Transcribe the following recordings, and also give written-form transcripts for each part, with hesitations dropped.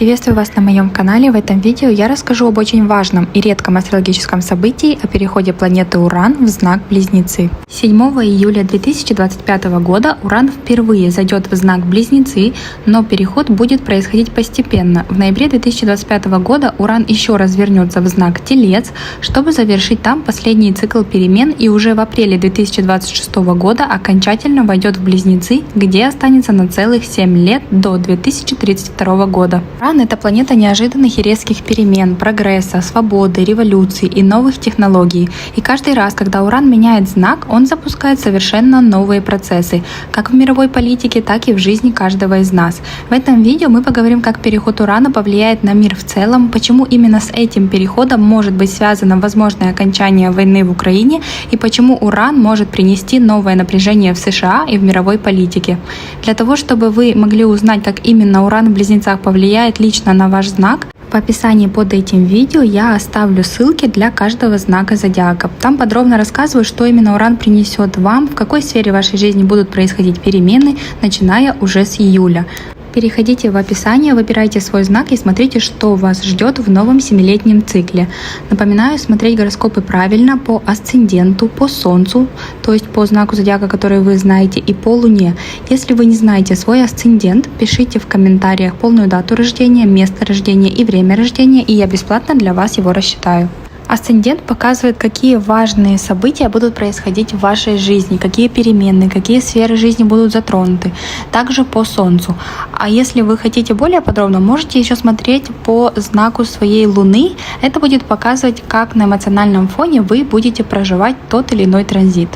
Приветствую вас на моем канале. В этом видео я расскажу об очень важном и редком астрологическом событии о переходе планеты Уран в знак Близнецы. 7 июля 2025 года Уран впервые зайдет в знак Близнецы, но переход будет происходить постепенно. В ноябре 2025 года Уран еще раз вернется в знак Телец, чтобы завершить там последний цикл перемен, и уже в апреле 2026 года окончательно войдет в Близнецы, где останется на целых 7 лет до 2032 года. Уран — это планета неожиданных и резких перемен, прогресса, свободы, революций и новых технологий. И каждый раз, когда Уран меняет знак, он запускает совершенно новые процессы, как в мировой политике, так и в жизни каждого из нас. В этом видео мы поговорим, как переход Урана повлияет на мир в целом, почему именно с этим переходом может быть связано возможное окончание войны в Украине и почему Уран может принести новое напряжение в США и в мировой политике. Для того, чтобы вы могли узнать, как именно Уран в Близнецах повлияет лично на ваш знак, в описании под этим видео я оставлю ссылки для каждого знака зодиака. Там подробно рассказываю, что именно Уран принесет вам, в какой сфере вашей жизни будут происходить перемены, начиная уже с июля. Переходите в описание, выбирайте свой знак и смотрите, что вас ждет в новом 7-летнем цикле. Напоминаю, смотреть гороскопы правильно по асценденту, по Солнцу, то есть по знаку зодиака, который вы знаете, и по Луне. Если вы не знаете свой асцендент, пишите в комментариях полную дату рождения, место рождения и время рождения, и я бесплатно для вас его рассчитаю. Асцендент показывает, какие важные события будут происходить в вашей жизни, какие перемены, какие сферы жизни будут затронуты. Также по Солнцу. А если вы хотите более подробно, можете еще смотреть по знаку своей Луны. Это будет показывать, как на эмоциональном фоне вы будете проживать тот или иной транзит.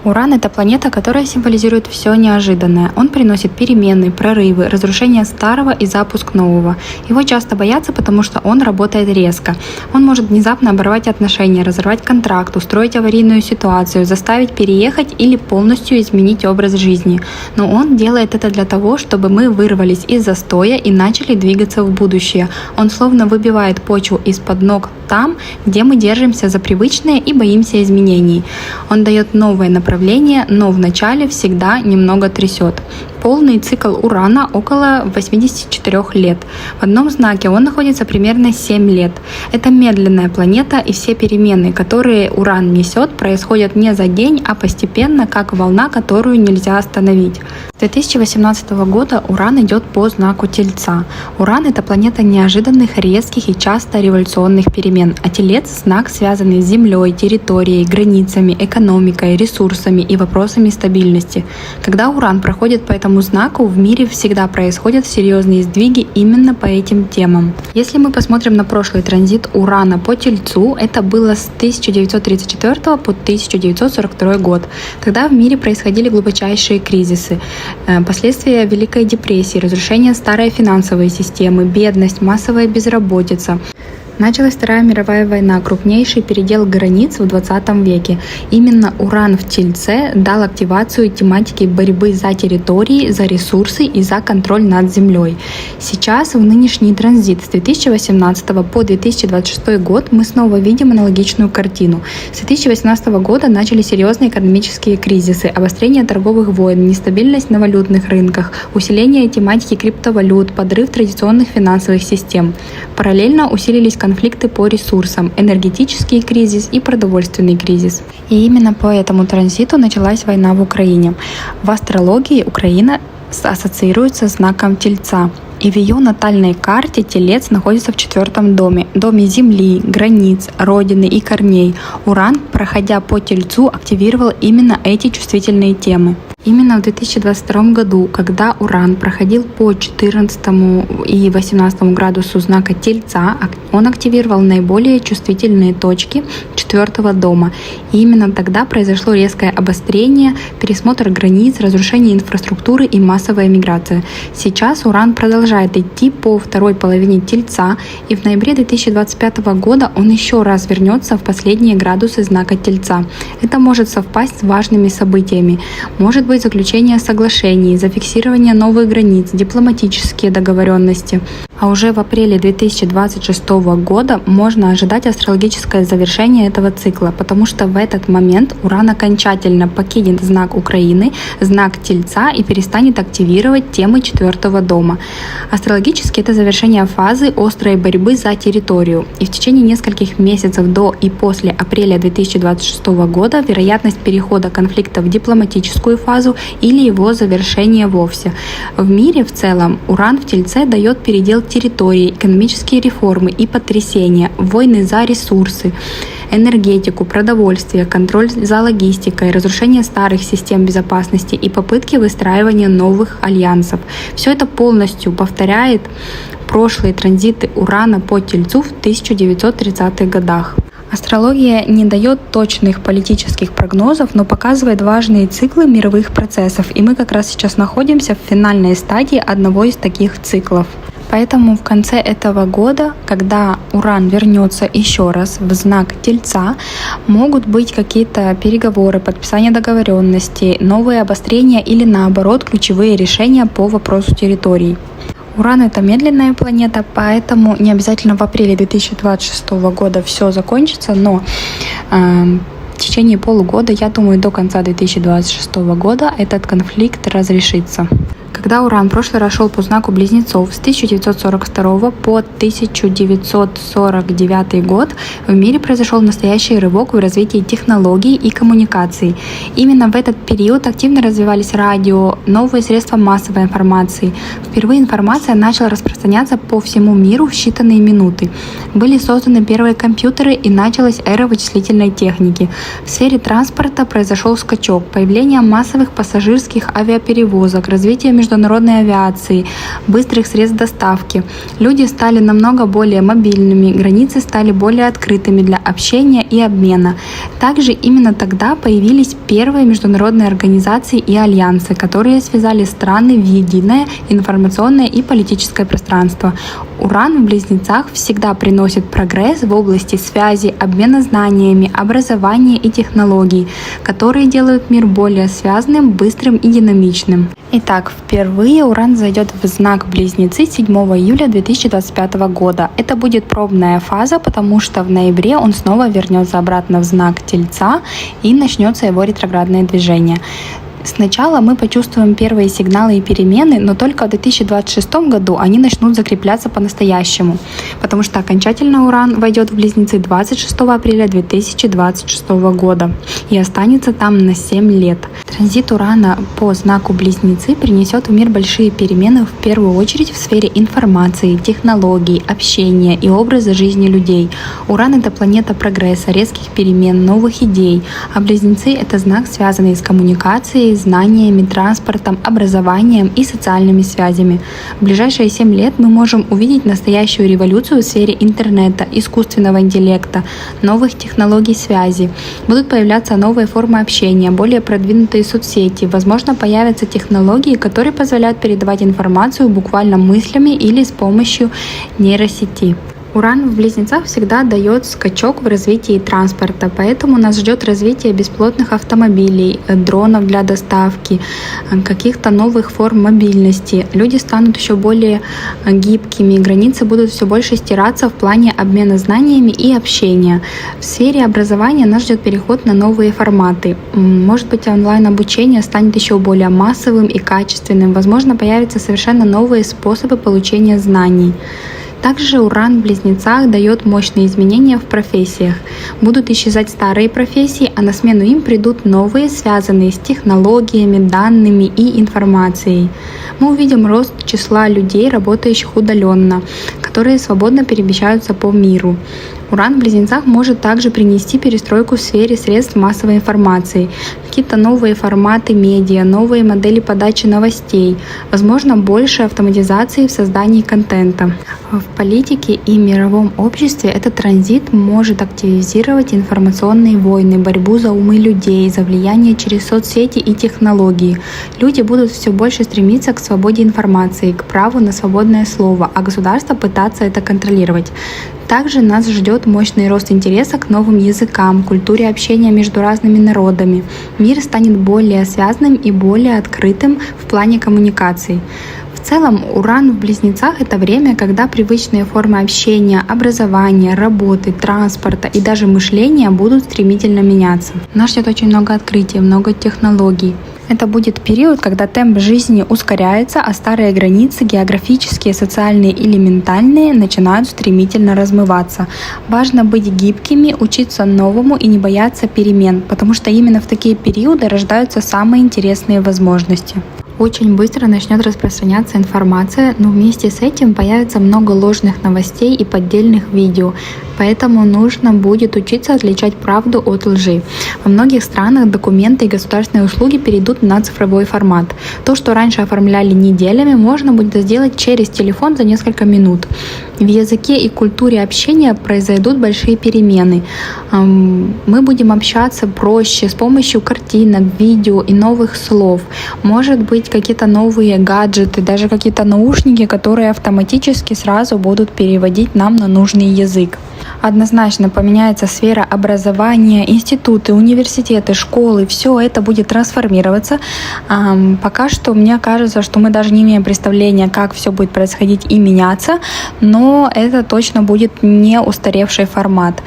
Уран — это планета, которая символизирует все неожиданное. Он приносит перемены, прорывы, разрушение старого и запуск нового. Его часто боятся, потому что он работает резко. Он может внезапно оборвать отношения, разорвать контракт, устроить аварийную ситуацию, заставить переехать или полностью изменить образ жизни. Но он делает это для того, чтобы мы вырвались из застоя и начали двигаться в будущее. Он словно выбивает почву из-под ног там, где мы держимся за привычное и боимся изменений. Он дает новое направление, но в начале всегда немного трясет. Полный цикл Урана около 84 лет. В одном знаке он находится примерно 7 лет. Это медленная планета, и все перемены, которые Уран несет, происходят не за день, а постепенно, как волна, которую нельзя остановить. С 2018 года Уран идет по знаку Тельца. Уран — это планета неожиданных, резких и часто революционных перемен, а Телец — знак, связанный с Землей, территорией, границами, экономикой, ресурсами и вопросами стабильности. Когда Уран проходит по этому знаку, в мире всегда происходят серьезные сдвиги именно по этим темам. Если мы посмотрим на прошлый транзит Урана по Тельцу, это было с 1934 по 1942 год. Тогда в мире происходили глубочайшие кризисы. Последствия Великой депрессии, разрушение старой финансовой системы, бедность, массовая безработица. Началась Вторая мировая война, крупнейший передел границ в 20 веке. Именно Уран в Тельце дал активацию тематики борьбы за территории, за ресурсы и за контроль над землей. Сейчас, в нынешний транзит с 2018 по 2026 год, мы снова видим аналогичную картину. С 2018 года начали серьезные экономические кризисы, обострение торговых войн, нестабильность на валютных рынках, усиление тематики криптовалют, подрыв традиционных финансовых систем. Параллельно усилились конфликты по ресурсам, энергетический кризис и продовольственный кризис. И именно по этому транзиту началась война в Украине. В астрологии Украина ассоциируется с знаком Тельца. И в ее натальной карте Телец находится в 4-м доме, доме земли, границ, родины и корней. Уран, проходя по Тельцу, активировал именно эти чувствительные темы. Именно в 2022 году, когда Уран проходил по 14 и 18 градусу знака Тельца, он активировал наиболее чувствительные точки 4-го дома. И именно тогда произошло резкое обострение, пересмотр границ, разрушение инфраструктуры и массовая миграция. Сейчас Уран продолжает идти по второй половине Тельца, и в ноябре 2025 года он еще раз вернется в последние градусы знака Тельца. Это может совпасть с важными событиями. Может быть заключение соглашений, зафиксирование новых границ, дипломатические договоренности. А уже в апреле 2026 года можно ожидать астрологическое завершение этого цикла, потому что в этот момент Уран окончательно покинет знак Украины, знак Тельца и перестанет активировать темы 4-го дома. Астрологически это завершение фазы острой борьбы за территорию. И в течение нескольких месяцев до и после апреля 2026 года вероятность перехода конфликта в дипломатическую фазу или его завершения вовсе. В мире в целом Уран в Тельце дает передел территории, экономические реформы и потрясения, войны за ресурсы, энергетику, продовольствие, контроль за логистикой, разрушение старых систем безопасности и попытки выстраивания новых альянсов. Все это полностью повторяет прошлые транзиты Урана по Тельцу в 1930-х годах. Астрология не дает точных политических прогнозов, но показывает важные циклы мировых процессов, и мы как раз сейчас находимся в финальной стадии одного из таких циклов. Поэтому в конце этого года, когда Уран вернется еще раз в знак Тельца, могут быть какие-то переговоры, подписание договоренностей, новые обострения или наоборот ключевые решения по вопросу территорий. Уран — это медленная планета, поэтому не обязательно в апреле 2026 года все закончится, но в течение полугода, я думаю, до конца 2026 года этот конфликт разрешится. Когда Уран в прошлый раз шел по знаку Близнецов с 1942 по 1949 год, в мире произошел настоящий рывок в развитии технологий и коммуникаций. Именно в этот период активно развивались радио, новые средства массовой информации. Впервые информация начала распространяться по всему миру в считанные минуты. Были созданы первые компьютеры и началась эра вычислительной техники. В сфере транспорта произошел скачок, появление массовых пассажирских авиаперевозок, развитие международной авиации, быстрых средств доставки. Люди стали намного более мобильными, границы стали более открытыми для общения и обмена. Также именно тогда появились первые международные организации и альянсы, которые связали страны в единое информационное и политическое пространство. Уран в Близнецах всегда приносит прогресс в области связи, обмена знаниями, образования и технологий, которые делают мир более связанным, быстрым и динамичным. Итак, впервые Уран зайдет в знак Близнецы 7 июля 2025 года. Это будет пробная фаза, потому что в ноябре он снова вернется обратно в знак Тельца и начнется его ретроградное движение. Сначала мы почувствуем первые сигналы и перемены, но только в 2026 году они начнут закрепляться по-настоящему, потому что окончательно Уран войдет в Близнецы 26 апреля 2026 года и останется там на 7 лет. Транзит Урана по знаку Близнецы принесет в мир большие перемены в первую очередь в сфере информации, технологий, общения и образа жизни людей. Уран — это планета прогресса, резких перемен, новых идей, а Близнецы — это знак, связанный с коммуникацией, знаниями, транспортом, образованием и социальными связями. В ближайшие 7 лет мы можем увидеть настоящую революцию в сфере интернета, искусственного интеллекта, новых технологий связи. Будут появляться новые формы общения, более продвинутые соцсети. Возможно, появятся технологии, которые позволяют передавать информацию буквально мыслями или с помощью нейросети. Уран в Близнецах всегда дает скачок в развитии транспорта, поэтому нас ждет развитие беспилотных автомобилей, дронов для доставки, каких-то новых форм мобильности. Люди станут еще более гибкими, границы будут все больше стираться в плане обмена знаниями и общения. В сфере образования нас ждет переход на новые форматы. Может быть, онлайн-обучение станет еще более массовым и качественным. Возможно, появятся совершенно новые способы получения знаний. Также Уран в Близнецах дает мощные изменения в профессиях. Будут исчезать старые профессии, а на смену им придут новые, связанные с технологиями, данными и информацией. Мы увидим рост числа людей, работающих удаленно, которые свободно перемещаются по миру. Уран в Близнецах может также принести перестройку в сфере средств массовой информации, какие-то новые форматы медиа, новые модели подачи новостей, возможно, больше автоматизации в создании контента. В политике и мировом обществе этот транзит может активизировать информационные войны, борьбу за умы людей, за влияние через соцсети и технологии. Люди будут все больше стремиться к свободе информации, к праву на свободное слово, а государство пытаться это контролировать. Также нас ждет мощный рост интереса к новым языкам, культуре общения между разными народами. Мир станет более связанным и более открытым в плане коммуникаций. В В целом, Уран в Близнецах — это время, когда привычные формы общения, образования, работы, транспорта и даже мышления будут стремительно меняться. Нас ждет очень много открытий, много технологий. Это будет период, когда темп жизни ускоряется, а старые границы, географические, социальные или ментальные, начинают стремительно размываться. Важно быть гибкими, учиться новому и не бояться перемен, потому что именно в такие периоды рождаются самые интересные возможности. Очень быстро начнет распространяться информация, но вместе с этим появится много ложных новостей и поддельных видео. Поэтому нужно будет учиться отличать правду от лжи. Во многих странах документы и государственные услуги перейдут на цифровой формат. То, что раньше оформляли неделями, можно будет сделать через телефон за несколько минут. В языке и культуре общения произойдут большие перемены. Мы будем общаться проще с помощью картинок, видео и новых слов. Может быть, какие-то новые гаджеты, даже какие-то наушники, которые автоматически сразу будут переводить нам на нужный язык. Однозначно поменяется сфера образования, институты, университеты, школы, все это будет трансформироваться. Пока что мне кажется, что мы даже не имеем представления, как все будет происходить и меняться, но это точно будет не устаревший формат.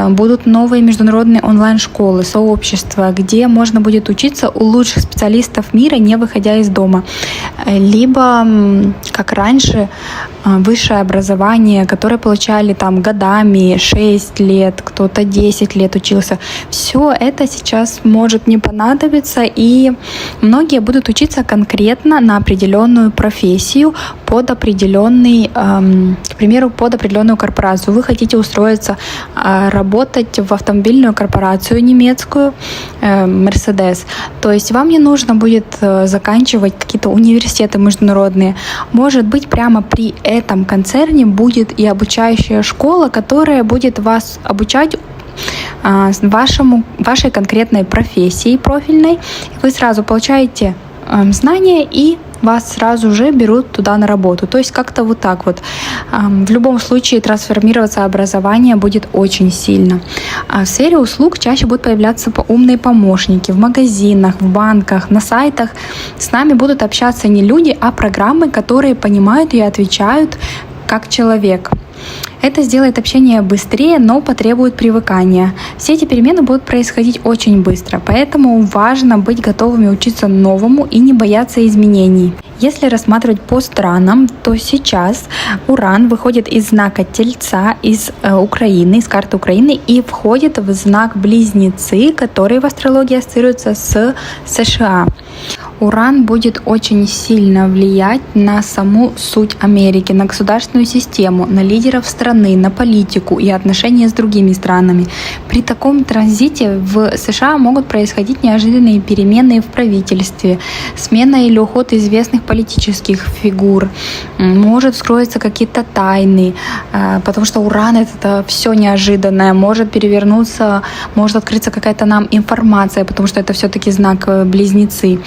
Будут новые международные онлайн-школы, сообщества, где можно будет учиться у лучших специалистов мира, не выходя из дома. Либо, как раньше, высшее образование, которое получали там годами, 6 лет, кто-то 10 лет учился. Все это сейчас может не понадобиться, и многие будут учиться конкретно на определенную профессию под определенный, к примеру, под определенную корпорацию. Вы хотите устроиться работать в автомобильную корпорацию немецкую, Mercedes. То есть вам не нужно будет заканчивать какие-то университеты международные. Может быть, прямо при этом концерне будет и обучающая школа, которая будет вас обучать вашей конкретной профессии профильной. Вы сразу получаете знания и вас сразу же берут туда на работу. То есть как-то вот так вот. В любом случае трансформироваться образование будет очень сильно. В сфере услуг чаще будут появляться умные помощники в магазинах, в банках, на сайтах. С нами будут общаться не люди, а программы, которые понимают и отвечают как человек. Это сделает общение быстрее, но потребует привыкания. Все эти перемены будут происходить очень быстро, поэтому важно быть готовыми учиться новому и не бояться изменений. Если рассматривать по странам, то сейчас Уран выходит из знака Тельца, из Украины, из карты Украины, и входит в знак Близнецы, который в астрологии ассоциируется с США. Уран будет очень сильно влиять на саму суть Америки, на государственную систему, на лидеров страны, на политику и отношения с другими странами. При таком транзите в США могут происходить неожиданные перемены в правительстве, смена или уход известных политических фигур, может вскроиться какие-то тайны, потому что Уран — это все неожиданное, может перевернуться, может открыться какая-то нам информация, потому что это все-таки знак Близнецы.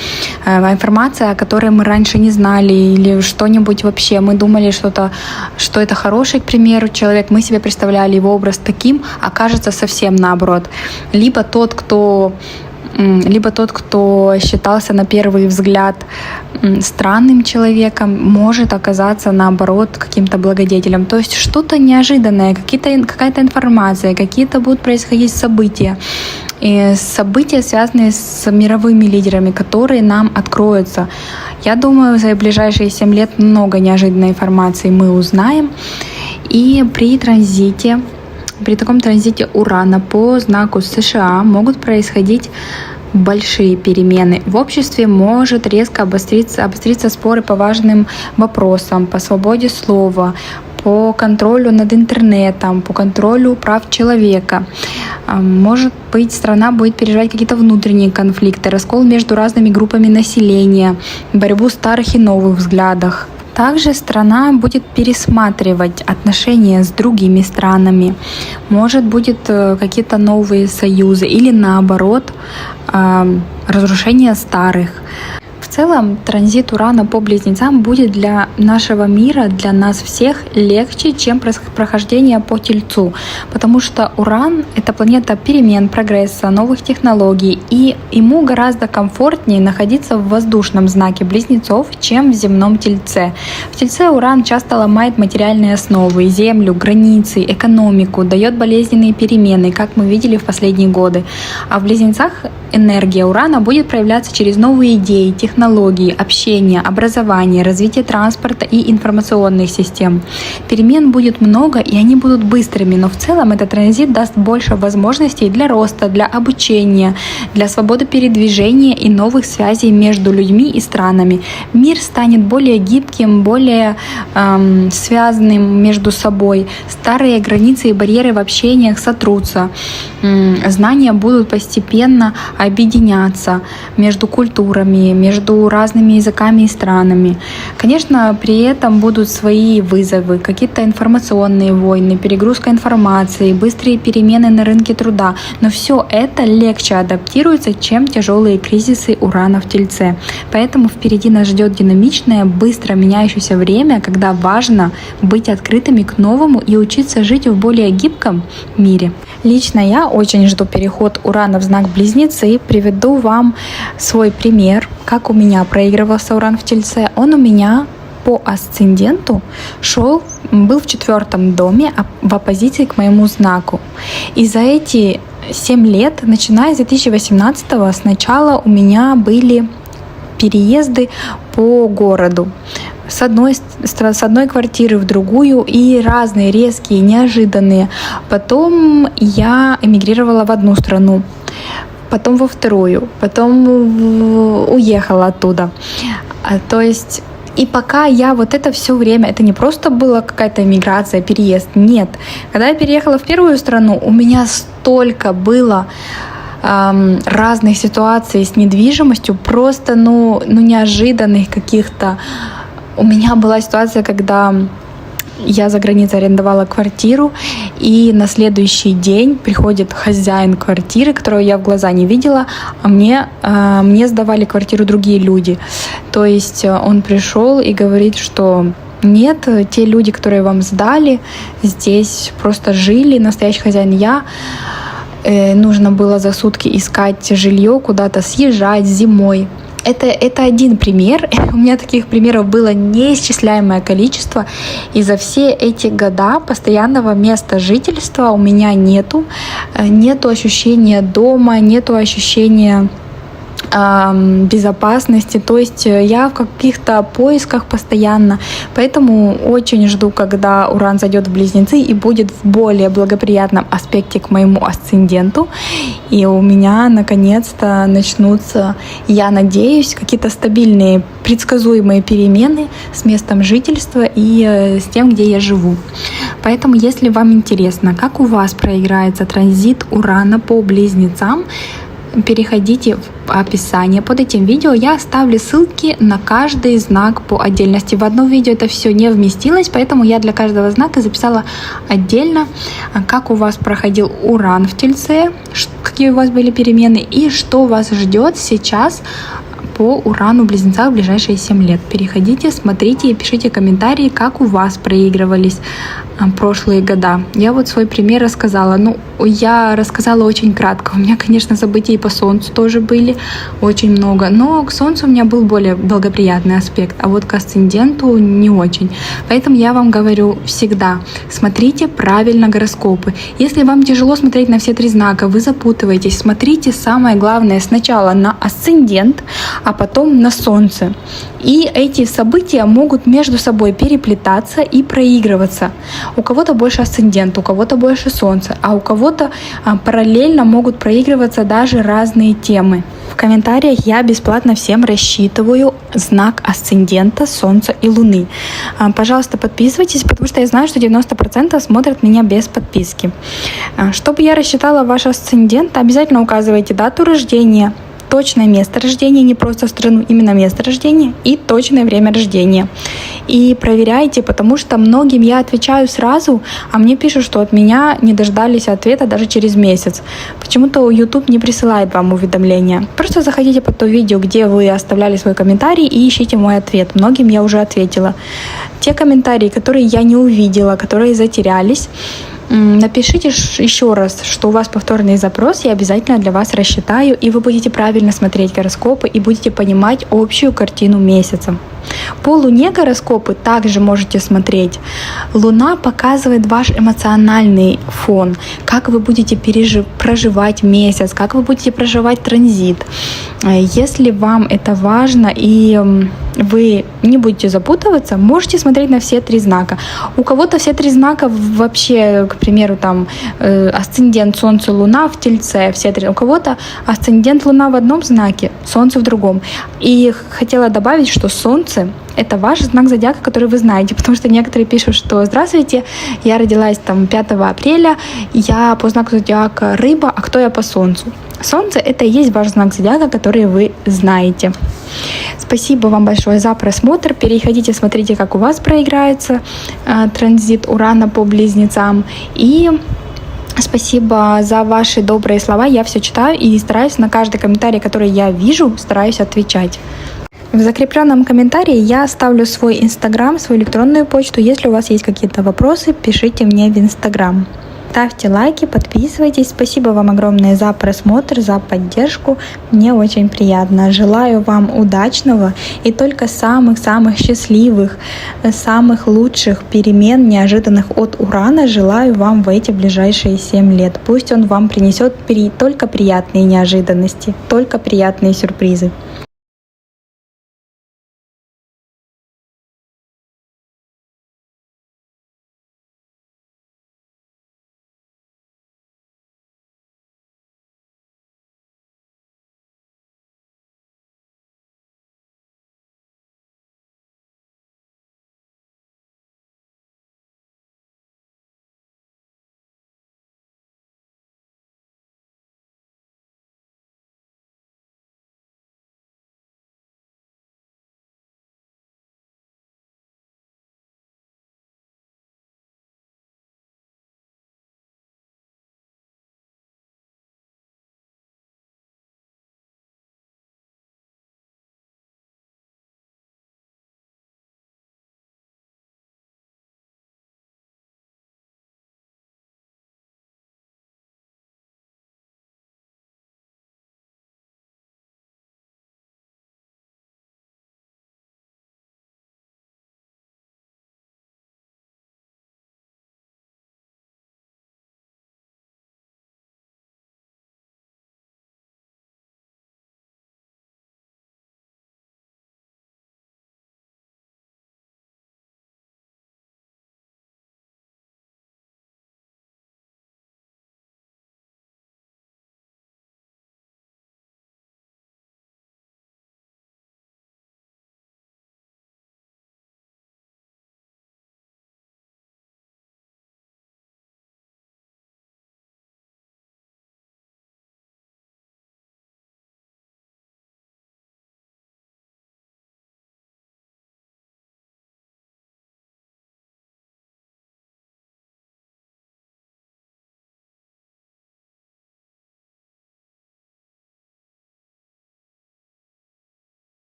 Информация, о которой мы раньше не знали, или что-нибудь вообще. Мы думали, что это хороший, к примеру, человек. Мы себе представляли его образ таким, окажется совсем наоборот. Либо тот, кто считался на первый взгляд странным человеком, может оказаться наоборот каким-то благодетелем. То есть что-то неожиданное, какая-то информация, какие-то будут происходить события. И события, связанные с мировыми лидерами, которые нам откроются. Я думаю, за ближайшие 7 лет много неожиданной информации мы узнаем. И при таком транзите Урана по знаку США могут происходить большие перемены. В обществе может резко обостриться споры по важным вопросам, по свободе слова, по контролю над интернетом, по контролю прав человека. Может быть, страна будет переживать какие-то внутренние конфликты, раскол между разными группами населения, борьбу старых и новых взглядов. Также страна будет пересматривать отношения с другими странами. Может, будет какие-то новые союзы или наоборот, разрушение старых. В целом транзит Урана по Близнецам будет для нашего мира, для нас всех легче, чем прохождение по Тельцу, потому что Уран — это планета перемен, прогресса, новых технологий, и ему гораздо комфортнее находиться в воздушном знаке Близнецов, чем в земном Тельце. В Тельце Уран часто ломает материальные основы, землю, границы, экономику, дает болезненные перемены, как мы видели в последние годы. А в Близнецах энергия Урана будет проявляться через новые идеи, технологии, общение, образование, развитие транспорта и информационных систем. Перемен будет много, и они будут быстрыми, но в целом этот транзит даст больше возможностей для роста, для обучения, для свободы передвижения и новых связей между людьми и странами. Мир станет более гибким, более связанным между собой. Старые границы и барьеры в общениях сотрутся. Знания будут постепенно объединяться между культурами, между разными языками и странами. Конечно, при этом будут свои вызовы, какие-то информационные войны, перегрузка информации, быстрые перемены на рынке труда. Но все это легче адаптируется, чем тяжелые кризисы Урана в Тельце. Поэтому впереди нас ждет динамичное, быстро меняющееся время, когда важно быть открытыми к новому и учиться жить в более гибком мире. Лично я очень жду переход Урана в знак Близнецы. Приведу вам свой пример, как у меня проигрывался Уран в Тельце. Он у меня по асценденту был в 4 доме в оппозиции к моему знаку. И за эти 7 лет, начиная с 2018-го, сначала у меня были переезды по городу. С одной квартиры в другую, и разные, резкие, неожиданные. Потом я эмигрировала в одну страну, потом во вторую, потом уехала оттуда. То есть, и пока я вот это все время, это не просто была какая-то эмиграция, переезд, нет. Когда я переехала в первую страну, у меня столько было разных ситуаций с недвижимостью, просто неожиданных каких-то. У меня была ситуация, когда я за границей арендовала квартиру, и на следующий день приходит хозяин квартиры, которого я в глаза не видела, а мне сдавали квартиру другие люди. То есть он пришел и говорит, что нет, те люди, которые вам сдали, здесь просто жили, настоящий хозяин я. Нужно было за сутки искать жилье, куда-то съезжать зимой. Это один пример. У меня таких примеров было неисчисляемое количество. И за все эти года постоянного места жительства у меня нету. Нету ощущения дома, нету ощущения безопасности, то есть я в каких-то поисках постоянно, поэтому очень жду, когда Уран зайдет в Близнецы и будет в более благоприятном аспекте к моему асценденту, и у меня наконец-то начнутся, я надеюсь, какие-то стабильные, предсказуемые перемены с местом жительства и с тем, где я живу. Поэтому, если вам интересно, как у вас проиграется транзит Урана по Близнецам, переходите в описание под этим видео. Я оставлю ссылки на каждый знак по отдельности. В одном видео это все не вместилось, поэтому я для каждого знака записала отдельно, как у вас проходил Уран в Тельце, какие у вас были перемены и что вас ждет сейчас по Урану в Близнецах в ближайшие 7 лет. Переходите, смотрите и пишите комментарии, как у вас проигрывались прошлые года. Я вот свой пример рассказала. Я рассказала очень кратко. У меня, конечно, события и по Солнцу тоже были очень много, но к Солнцу у меня был более благоприятный аспект, а вот к асценденту не очень. Поэтому я вам говорю всегда, смотрите правильно гороскопы. Если вам тяжело смотреть на все 3 знака, вы запутываетесь, смотрите самое главное сначала на асцендент, а потом на Солнце. И эти события могут между собой переплетаться и проигрываться. У кого-то больше асцендент, у кого-то больше Солнце, а у кого-то параллельно могут проигрываться даже разные темы. В комментариях я бесплатно всем рассчитываю знак асцендента, Солнца и Луны. Пожалуйста, подписывайтесь, потому что я знаю, что 90% смотрят меня без подписки. Чтобы я рассчитала ваш асцендент, обязательно указывайте дату рождения, точное место рождения, не просто страну, именно место рождения и точное время рождения. И проверяйте, потому что многим я отвечаю сразу, а мне пишут, что от меня не дождались ответа даже через месяц. Почему-то YouTube не присылает вам уведомления. Просто заходите под то видео, где вы оставляли свой комментарий, и ищите мой ответ. Многим я уже ответила. Те комментарии, которые я не увидела, которые затерялись, напишите еще раз, что у вас повторный запрос, я обязательно для вас рассчитаю, и вы будете правильно смотреть гороскопы и будете понимать общую картину месяца. По Луне гороскопы также можете смотреть. Луна показывает ваш эмоциональный фон, как вы будете проживать месяц, как вы будете проживать транзит. Если вам это важно и вы не будете запутываться, можете смотреть на все 3 знака. У кого-то все 3 знака вообще, к примеру, там асцендент Солнце, Луна в Тельце, все 3. У кого-то асцендент Луна в одном знаке, Солнце в другом. И хотела добавить, что Солнце — это ваш знак зодиака, который вы знаете, потому что некоторые пишут, что «Здравствуйте, я родилась там 5 апреля, я по знаку зодиака Рыба, а кто я по Солнцу?» Солнце — это и есть ваш знак зодиака, который вы знаете. Спасибо вам большое за просмотр. Переходите, смотрите, как у вас проиграется транзит Урана по Близнецам. И спасибо за ваши добрые слова. Я все читаю и стараюсь на каждый комментарий, который я вижу, стараюсь отвечать. В закрепленном комментарии я оставлю свой Инстаграм, свою электронную почту. Если у вас есть какие-то вопросы, пишите мне в Инстаграм. Ставьте лайки, подписывайтесь. Спасибо вам огромное за просмотр, за поддержку. Мне очень приятно. Желаю вам удачного и только самых-самых счастливых, самых лучших перемен, неожиданных от Урана. Желаю вам в эти ближайшие 7 лет. Пусть он вам принесет только приятные неожиданности, только приятные сюрпризы.